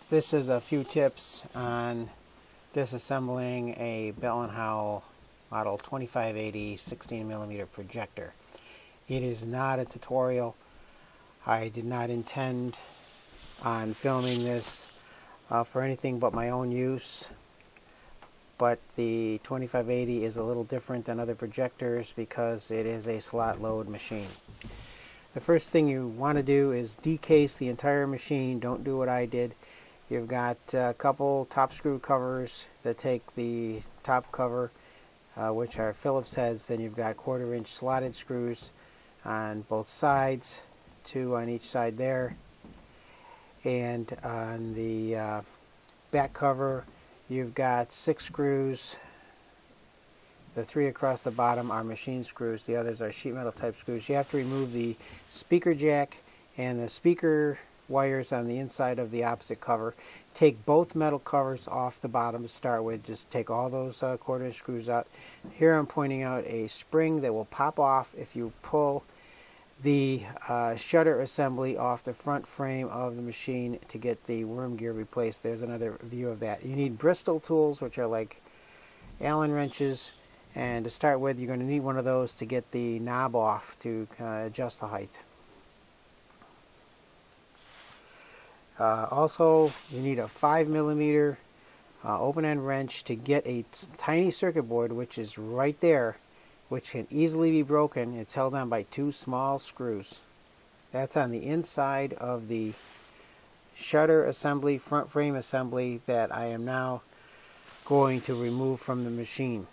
This is a few tips on disassembling a Bell & Howell model 2580 16mm projector. It is not a tutorial. I did not intend on filming this for anything but my own use, but the 2580 is a little different than other projectors because it is a slot load machine. The first thing you want to do is decase the entire machine. Don't do what I did. You've got a couple top screw covers that take the top cover, which are Phillips heads. Then you've got 1/4 inch slotted screws on both sides, 2 on each side there. And on the back cover, you've got 6 screws. The 3 across the bottom are machine screws. The others are sheet metal type screws. You have to remove the speaker jack and the speaker wires on the inside of the opposite cover. Take both metal covers off the bottom to start with. Just take all those 1/4 inch screws out. Here I'm pointing out a spring that will pop off if you pull the shutter assembly off the front frame of the machine to get the worm gear replaced. There's another view of that. You need Bristol tools, which are like Allen wrenches, and to start with you're going to need one of those to get the knob off to adjust the height. Also, you need a 5mm open-end wrench to get a tiny circuit board, which is right there, which can easily be broken. It's held on by 2 small screws. That's on the inside of the shutter assembly, front frame assembly, that I am now going to remove from the machine.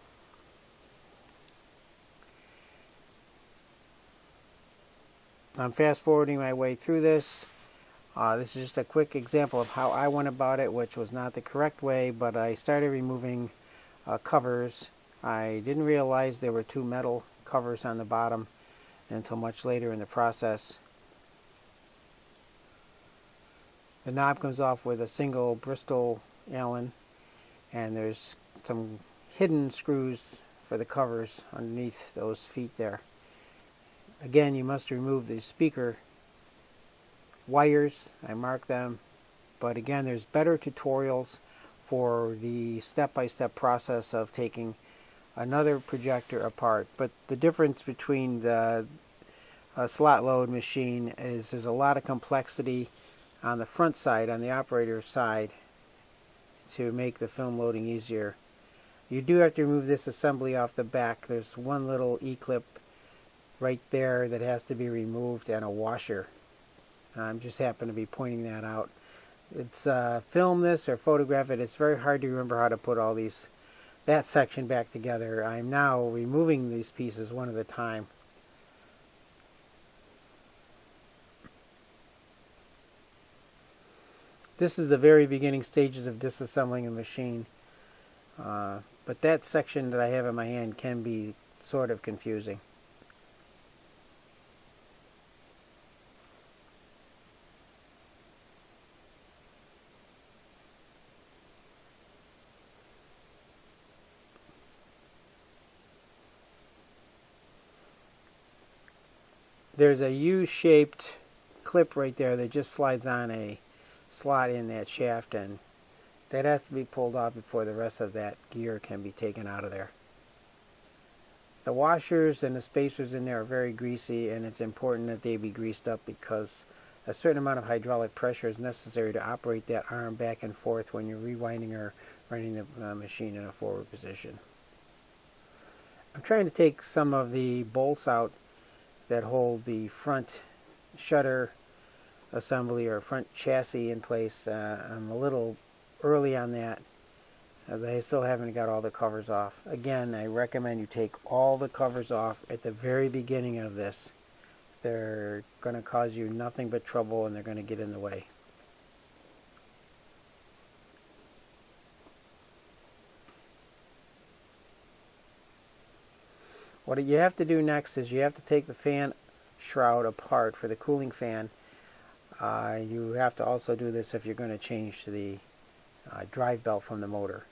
I'm fast forwarding my way through this. This is just a quick example of how I went about it, which was not the correct way, but I started removing covers. I didn't realize there were 2 metal covers on the bottom until much later in the process. The knob comes off with a single Bristol Allen, and there's some hidden screws for the covers underneath those feet there. Again, you must remove the speaker wires. I mark them, but again, there's better tutorials for the step-by-step process of taking another projector apart. But the difference between the slot load machine is there's a lot of complexity on the front side, on the operator's side, to make the film loading easier. You do have to remove this assembly off the back. There's one little E-clip right there that has to be removed, and a washer. I'm just happen to be pointing that out. It's film this or photograph it. It's very hard to remember how to put all that section back together. I'm now removing these pieces one at a time. This is the very beginning stages of disassembling a machine, but that section that I have in my hand can be sort of confusing. There's a U-shaped clip right there that just slides on a slot in that shaft, and that has to be pulled off before the rest of that gear can be taken out of there. The washers and the spacers in there are very greasy, and it's important that they be greased up because a certain amount of hydraulic pressure is necessary to operate that arm back and forth when you're rewinding or running the machine in a forward position. I'm trying to take some of the bolts out that hold the front shutter assembly or front chassis in place. I'm a little early on that, as I still haven't got all the covers off. Again, I recommend you take all the covers off at the very beginning of this. They're going to cause you nothing but trouble, and they're going to get in the way. What you have to do next is you have to take the fan shroud apart for the cooling fan. You have to also do this if you're going to change the drive belt from the motor.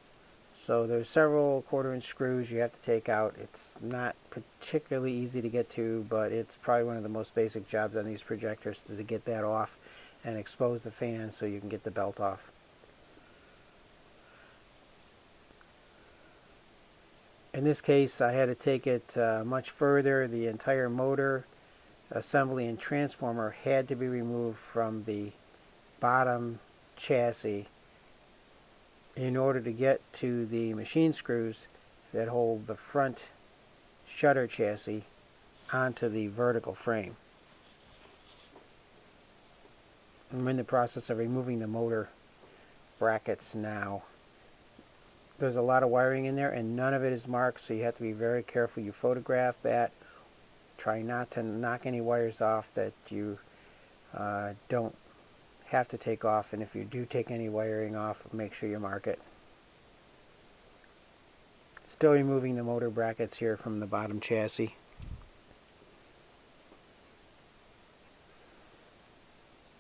So there's several 1/4 inch screws you have to take out. It's not particularly easy to get to, but it's probably one of the most basic jobs on these projectors to get that off and expose the fan so you can get the belt off. In this case, I had to take it much further. The entire motor, assembly, and transformer had to be removed from the bottom chassis in order to get to the machine screws that hold the front shutter chassis onto the vertical frame. I'm in the process of removing the motor brackets now. There's a lot of wiring in there and none of it is marked, so you have to be very careful. You photograph that. Try not to knock any wires off that you don't have to take off, and if you do take any wiring off, make sure you mark it. Still removing the motor brackets here from the bottom chassis.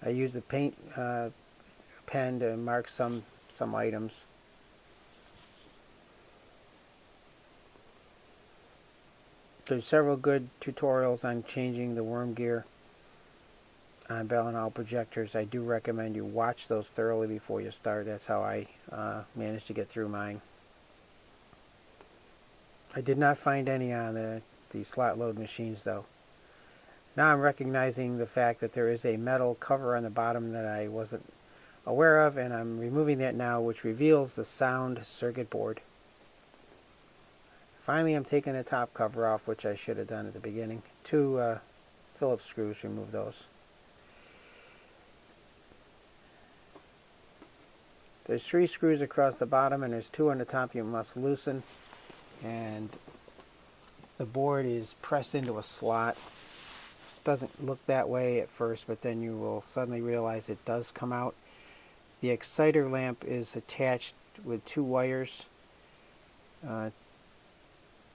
I use the paint pen to mark some items. There's several good tutorials on changing the worm gear on Bell & Howell projectors. I do recommend you watch those thoroughly before you start. That's how I managed to get through mine. I did not find any on the slot load machines though. Now I'm recognizing the fact that there is a metal cover on the bottom that I wasn't aware of, and I'm removing that now, which reveals the sound circuit board. Finally, I'm taking the top cover off, which I should have done at the beginning. 2 Phillips screws, remove those. There's 3 screws across the bottom and there's 2 on the top you must loosen. And the board is pressed into a slot. Doesn't look that way at first, but then you will suddenly realize it does come out. The exciter lamp is attached with 2 wires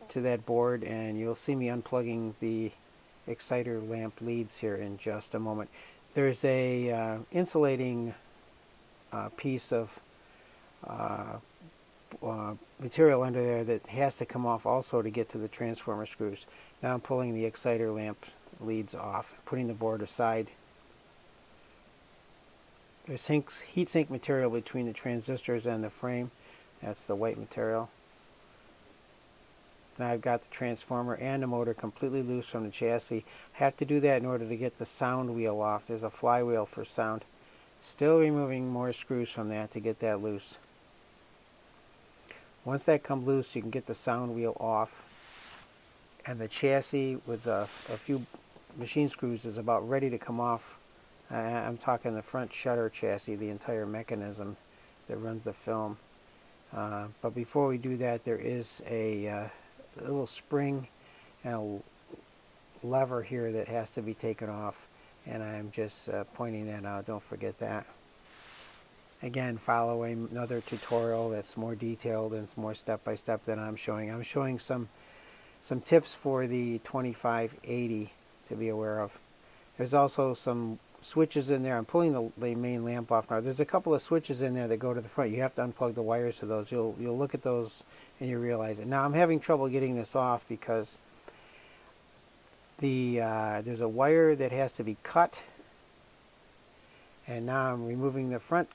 to that board, and you'll see me unplugging the exciter lamp leads here in just a moment. There's a insulating piece of material under there that has to come off also to get to the transformer screws. Now I'm pulling the exciter lamp leads off, putting the board aside. There's heatsink material between the transistors and the frame. That's the white material. Now I've got the transformer and the motor completely loose from the chassis. I have to do that in order to get the sound wheel off. There's a flywheel for sound. Still removing more screws from that to get that loose. Once that comes loose, you can get the sound wheel off. And the chassis with a few machine screws is about ready to come off. I'm talking the front shutter chassis, the entire mechanism that runs the film. But before we do that, there is a little spring and a lever here that has to be taken off, and I'm just pointing that out. Don't forget that. Again, follow another tutorial that's more detailed and it's more step-by-step than I'm showing. I'm showing some tips for the 2580 to be aware of. There's also some switches in there. I'm pulling the main lamp off now. There's a couple of switches in there that go to the front. You have to unplug the wires to those. You'll look at those and you realize it. Now I'm having trouble getting this off because there's a wire that has to be cut, and now I'm removing the front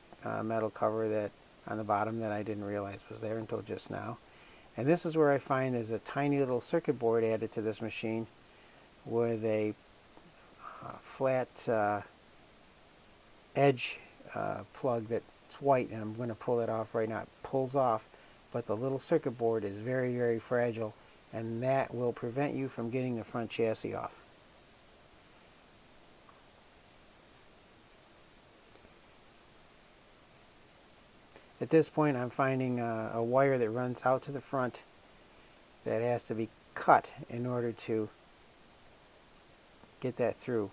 metal cover that on the bottom that I didn't realize was there until just now. And this is where I find there's a tiny little circuit board added to this machine with a flat edge plug that's white, and I'm going to pull it off right now. It pulls off, but the little circuit board is very, very fragile, and that will prevent you from getting the front chassis off. At this point, I'm finding a wire that runs out to the front that has to be cut in order to get that through.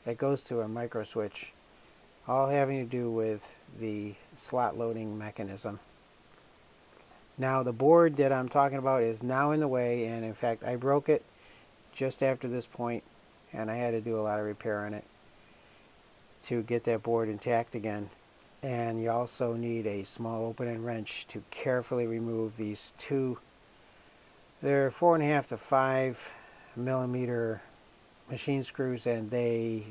That goes to a micro switch, all having to do with the slot loading mechanism. Now the board that I'm talking about is now in the way, and in fact I broke it just after this point, and I had to do a lot of repair on it to get that board intact again. And you also need a small open-end wrench to carefully remove these 2, they're 4.5 to 5 millimeter machine screws, and you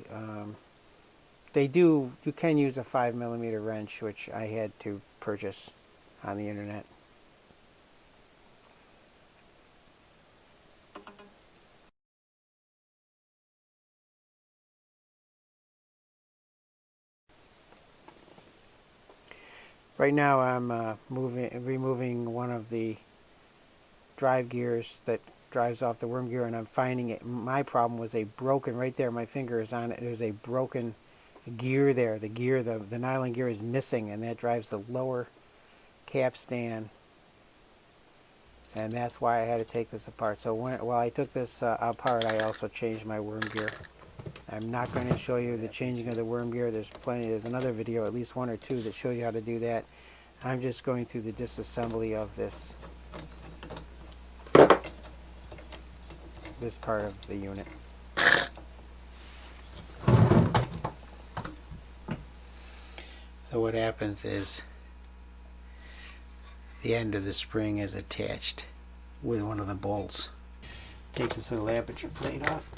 can use a 5 millimeter wrench, which I had to purchase on the internet. Right now I'm removing one of the drive gears that drives off the worm gear, and I'm finding it. My problem was a broken, right there, my finger is on it, there's a broken gear there. The nylon gear is missing, and that drives the lower capstan, and that's why I had to take this apart. So while I took this apart, I also changed my worm gear. I'm not going to show you the changing of the worm gear. There's another video, at least one or two, that show you how to do that. I'm just going through the disassembly of this part of the unit. So what happens is the end of the spring is attached with one of the bolts. Take this little aperture plate off.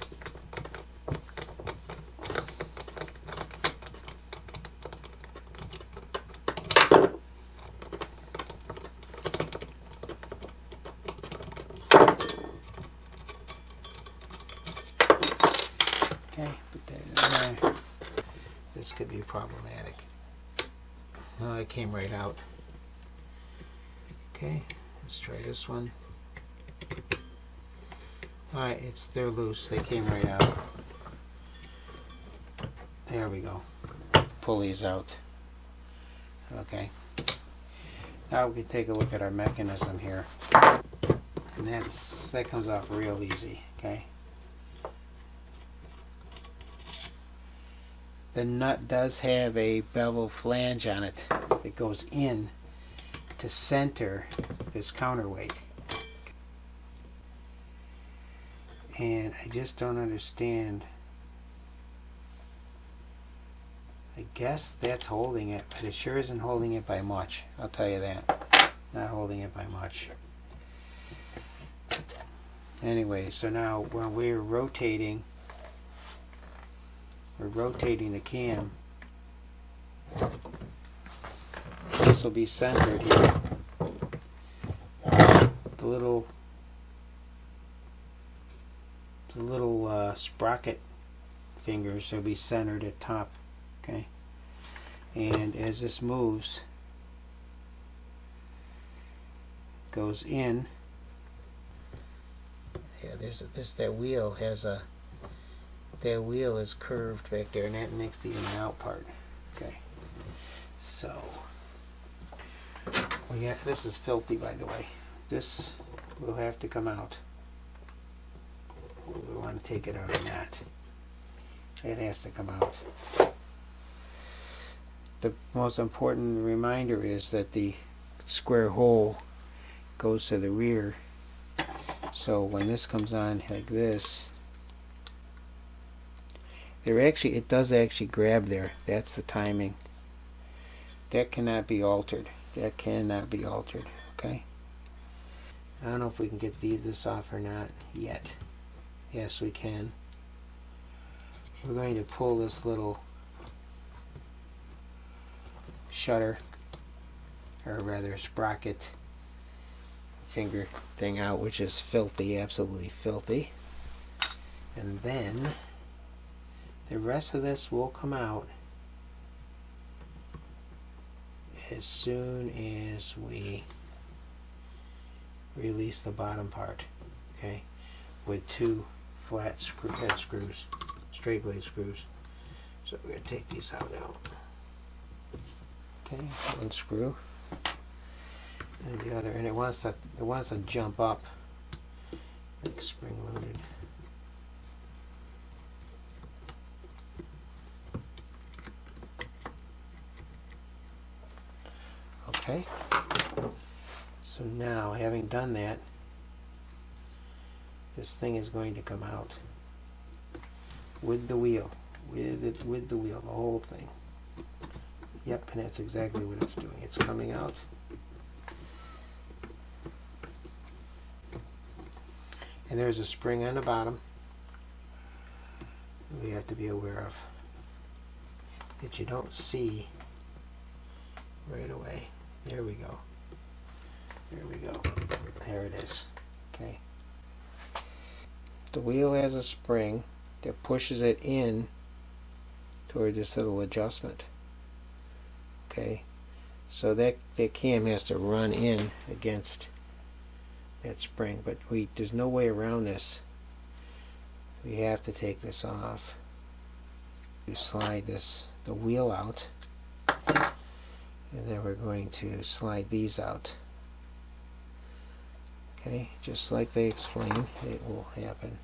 Okay, put that in there. This could be problematic. Oh, it came right out. Okay, let's try this one. Alright, they're loose. They came right out. There we go. Pull these out. Okay. Now we can take a look at our mechanism here. And that comes off real easy. Okay. The nut does have a bevel flange on it that goes in to center this counterweight. And I just don't understand. I guess that's holding it, but it sure isn't holding it by much. I'll tell you that. Not holding it by much. Anyway, so now when we're rotating the cam, this will be centered here. The little sprocket fingers will be centered at top. Okay, and as this moves, goes in. Yeah, that wheel has a. That wheel is curved back there, and that makes the in and out part. Okay, so this is filthy, by the way. This will have to come out. We want to take it out or not. It has to come out. The most important reminder is that the square hole goes to the rear. So when this comes on like this, it does actually grab there. That's the timing. That cannot be altered. That cannot be altered. Okay. I don't know if we can get this off or not yet. Yes, we can. We're going to pull this little shutter, or rather sprocket finger thing out, which is filthy, absolutely filthy. And then the rest of this will come out as soon as we release the bottom part, okay, with two flat head screws, straight blade screws. So we're going to take these out now. Okay, one screw and the other, and it wants to jump up like spring loaded. Okay, so now having done that, this thing is going to come out with the wheel, with the wheel, the whole thing. Yep, and that's exactly what it's doing. It's coming out. And there's a spring on the bottom we have to be aware of that you don't see right away. There we go. There we go. There it is. Okay. The wheel has a spring that pushes it in toward this little adjustment. Okay. So that cam has to run in against that spring, but there's no way around this. We have to take this off. You slide the wheel out, and then we're going to slide these out. Okay, just like they explained, it will happen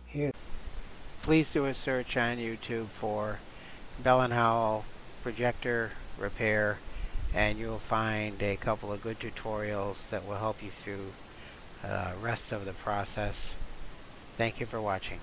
here. Please do a search on YouTube for Bell & Howell projector repair, and you'll find a couple of good tutorials that will help you through the rest of the process. Thank you for watching.